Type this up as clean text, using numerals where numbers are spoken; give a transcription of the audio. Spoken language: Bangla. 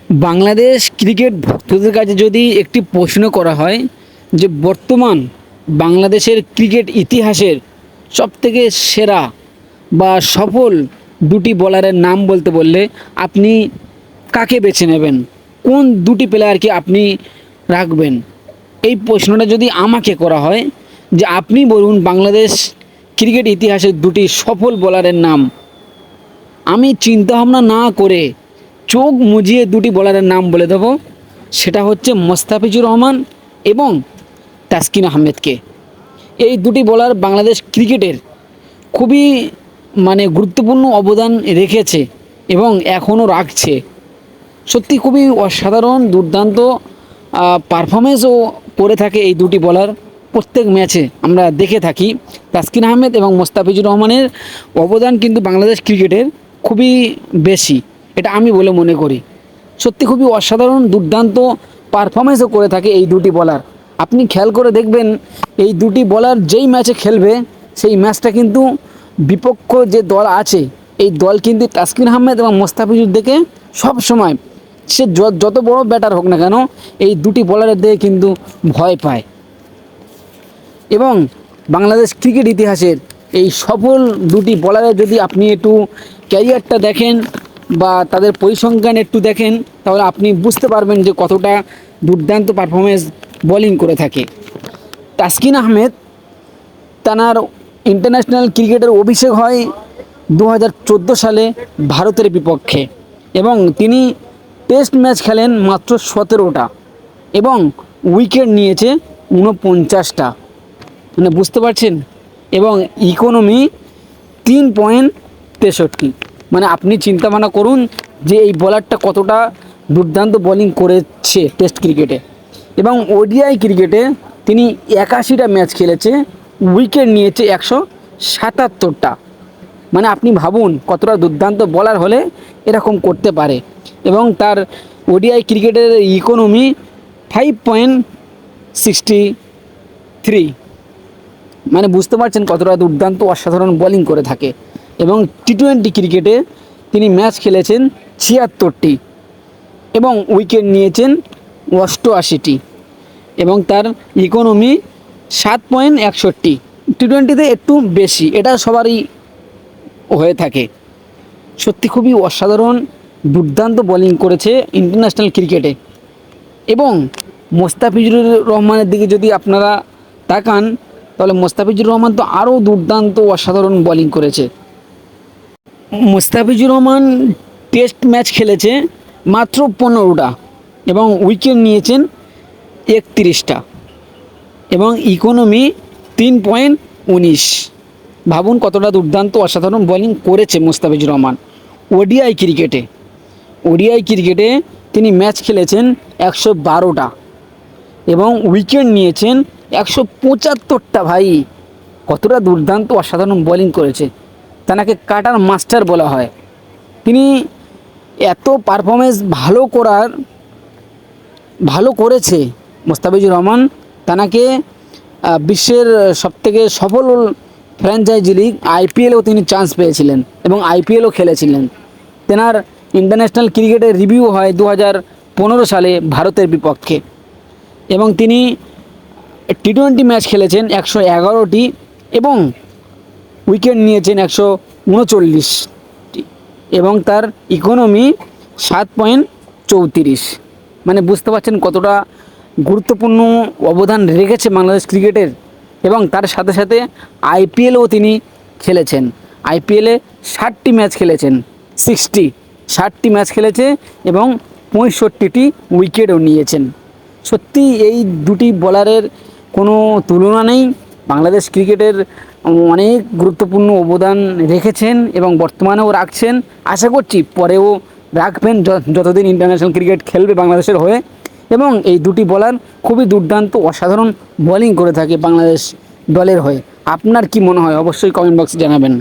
বাংলাদেশ ক্রিকেট ভক্তদের কাছে যদি একটি প্রশ্ন করা হয় যে বর্তমান বাংলাদেশের ক্রিকেট ইতিহাসের সবথেকে সেরা বা সফল দুটি বোলারের নাম বলতে বললে আপনি কাকে বেছে নেবেন, কোন দুটি প্লেয়ারকে আপনি রাখবেন? এই প্রশ্নটা যদি আমাকে করা হয় যে আপনি বলুন বাংলাদেশ ক্রিকেট ইতিহাসের দুটি সফল বোলারের নাম, আমি চিন্তাভাবনা না করে চোখ মুজিয়ে দুটি বোলারের নাম বলে দেবো। সেটা হচ্ছে মোস্তাফিজুর রহমান এবং তাসকিন আহমেদকে। এই দুটি বোলার বাংলাদেশ ক্রিকেটের খুবই গুরুত্বপূর্ণ অবদান রেখেছে এবং এখনও রাখছে। সত্যি খুবই অসাধারণ দুর্দান্ত পারফরমেন্সও করে থাকে এই দুটি বোলার। প্রত্যেক ম্যাচে আমরা দেখে থাকি তাসকিন আহমেদ এবং মোস্তাফিজুর রহমানের অবদান কিন্তু বাংলাদেশ ক্রিকেটের খুবই বেশি, এটা আমি বলে মনে করি। সত্যি খুবই অসাধারণ দুর্দান্ত পারফরমেন্সও করে থাকে এই দুটি বোলার। আপনি খেয়াল করে দেখবেন এই দুটি বোলার যেই ম্যাচে খেলবে সেই ম্যাচটা কিন্তু বিপক্ষ যে দল আছে এই দল কিন্তু তাসকিন আহমেদ এবং মোস্তাফিজুর দেখে সব সময়, সে যত বড় ব্যাটার হোক না কেন, এই দুটি বোলারের দেখে কিন্তু ভয় পায়। এবং বাংলাদেশ ক্রিকেট ইতিহাসের এই সফল দুটি বোলারের যদি আপনি একটু ক্যারিয়ারটা দেখেন বা তাদের পরিসংখ্যান একটু দেখেন, তাহলে আপনি বুঝতে পারবেন যে কতটা দুর্দান্ত পারফরমেন্স বোলিং করে থাকে। তাসকিন আহমেদ তার ইন্টারন্যাশনাল ক্রিকেটের অভিষেক হয় 2014 সালে ভারতের বিপক্ষে এবং তিনি টেস্ট ম্যাচ খেলেন মাত্র 17টা এবং উইকেট নিয়েছে 49টা, বুঝতে পারছেন। এবং ইকোনমি 3.63। আপনি চিন্তা ভাবনা করুন যে এই বোলারটা কতটা দুর্দান্ত বোলিং করেছে টেস্ট ক্রিকেটে। এবং ওডিআই ক্রিকেটে তিনি 81টা ম্যাচ খেলেছে, উইকেট নিয়েছে 177টা। আপনি ভাবুন কতটা দুর্দান্ত বোলার হলে এরকম করতে পারে। এবং তার ওডিআই ক্রিকেটের ইকোনমি 5.63। বুঝতে পারছেন কতটা দুর্দান্ত অসাধারণ বোলিং করে থাকে। এবং টি-20 ক্রিকেটে তিনি ম্যাচ খেলেছেন 76টি এবং উইকেট নিয়েছেন 88টি এবং তার ইকোনমি 7.61। টি-20তে একটু বেশি, এটা সবারই হয়ে থাকে। সত্যি খুবই অসাধারণ দুর্দান্ত বোলিং করেছে ইন্টারন্যাশনাল ক্রিকেটে। এবং মোস্তাফিজুর রহমানের দিকে যদি আপনারা তাকান তাহলে মোস্তাফিজুর রহমান তো আরও দুর্দান্ত অসাধারণ বোলিং করেছে। মোস্তাফিজুর রহমান টেস্ট ম্যাচ খেলেছে মাত্র 15টা এবং উইকেট নিয়েছেন 31টা এবং ইকোনমি 3.19। ভাবুন কতটা দুর্দান্ত অসাধারণ বোলিং করেছে মোস্তাফিজুর রহমান। ওডিআই ক্রিকেটে তিনি ম্যাচ খেলেছেন 112টা এবং উইকেট নিয়েছেন 175টা। ভাই কতটা দুর্দান্ত অসাধারণ বোলিং করেছে, তাকে কাটার মাস্টার বলা হয়। তিনি এত পারফরমেন্স ভালো করেছে মোস্তাফিজুর রহমান, তাকে বিশ্বের সবথেকে সফল ফ্র্যাঞ্চাইজি লিগ আইপিএলেও তিনি চান্স পেয়েছিলেন এবং আইপিএলও খেলেছিলেন। তেনার ইন্টারন্যাশনাল ক্রিকেটের রিভিউ হয় 2015 সালে ভারতের বিপক্ষে এবং তিনি টি-20 ম্যাচ খেলেছেন 111টি এবং উইকেট নিয়েছেন 139টি এবং তার ইকোনমি 7.34। বুঝতে পারছেন কতটা গুরুত্বপূর্ণ অবদান রেখেছে বাংলাদেশ ক্রিকেটের। এবং তার সাথে সাথে আইপিএলও তিনি খেলেছেন। আইপিএলে 60টি ম্যাচ খেলেছেন, 60টি ম্যাচ খেলেছে এবং 65টি উইকেটও নিয়েছেন। সত্যি এই দুটি বোলারের কোনো তুলনা নেই। বাংলাদেশ ক্রিকেটের অনেক গুরুত্বপূর্ণ অবদান রেখেছেন এবং বর্তমানেও রাখছেন, আশা করছি পরেও রাখবেন যতদিন ইন্টারন্যাশনাল ক্রিকেট খেলবে বাংলাদেশের হয়ে। এবং এই দুটি বোলার খুবই দুর্দান্ত অসাধারণ বোলিং করে থাকে বাংলাদেশ দলের হয়ে। আপনার কি মনে হয় অবশ্যই কমেন্ট বক্সে জানাবেন।